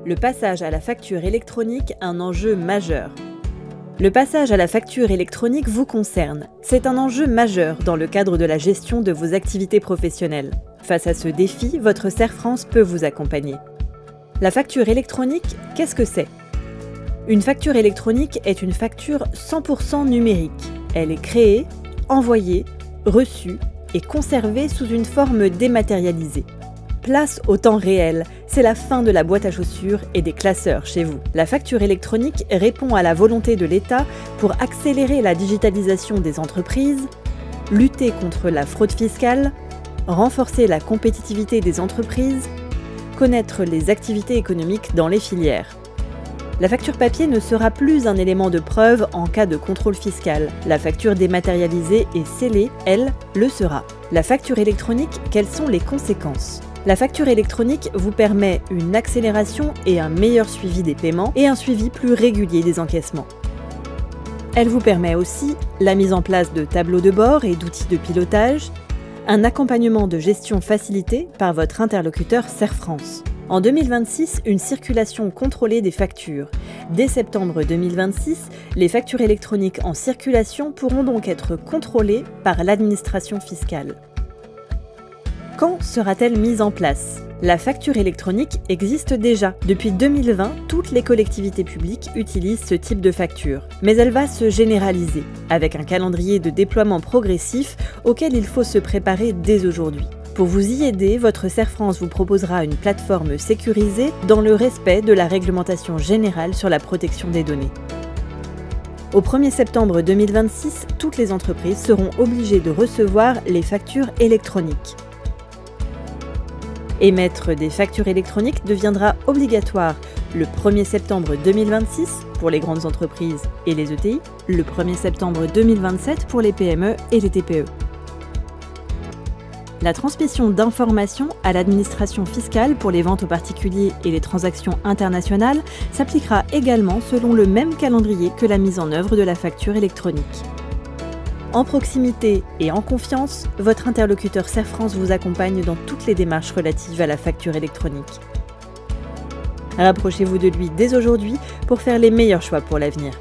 Le passage à la facture électronique, un enjeu majeur. Le passage à la facture électronique vous concerne. C'est un enjeu majeur dans le cadre de la gestion de vos activités professionnelles. Face à ce défi, votre CERF France peut vous accompagner. La facture électronique, qu'est-ce que c'est ? Une facture électronique est une facture 100% numérique. Elle est créée, envoyée, reçue et conservée sous une forme dématérialisée. Place au temps réel, c'est la fin de la boîte à chaussures et des classeurs chez vous. La facture électronique répond à la volonté de l'État pour accélérer la digitalisation des entreprises, lutter contre la fraude fiscale, renforcer la compétitivité des entreprises, connaître les activités économiques dans les filières. La facture papier ne sera plus un élément de preuve en cas de contrôle fiscal. La facture dématérialisée et scellée, elle, le sera. La facture électronique, quelles sont les conséquences ? La facture électronique vous permet une accélération et un meilleur suivi des paiements et un suivi plus régulier des encaissements. Elle vous permet aussi la mise en place de tableaux de bord et d'outils de pilotage, un accompagnement de gestion facilité par votre interlocuteur CERF France. En 2026, une circulation contrôlée des factures. Dès septembre 2026, les factures électroniques en circulation pourront donc être contrôlées par l'administration fiscale. Quand sera-t-elle mise en place ? La facture électronique existe déjà. Depuis 2020, toutes les collectivités publiques utilisent ce type de facture. Mais elle va se généraliser, avec un calendrier de déploiement progressif auquel il faut se préparer dès aujourd'hui. Pour vous y aider, votre CERF France vous proposera une plateforme sécurisée dans le respect de la réglementation générale sur la protection des données. Au 1er septembre 2026, toutes les entreprises seront obligées de recevoir les factures électroniques. Émettre des factures électroniques deviendra obligatoire le 1er septembre 2026 pour les grandes entreprises et les ETI, le 1er septembre 2027 pour les PME et les TPE. La transmission d'informations à l'administration fiscale pour les ventes aux particuliers et les transactions internationales s'appliquera également selon le même calendrier que la mise en œuvre de la facture électronique. En proximité et en confiance, votre interlocuteur CERF France vous accompagne dans toutes les démarches relatives à la facture électronique. Rapprochez-vous de lui dès aujourd'hui pour faire les meilleurs choix pour l'avenir.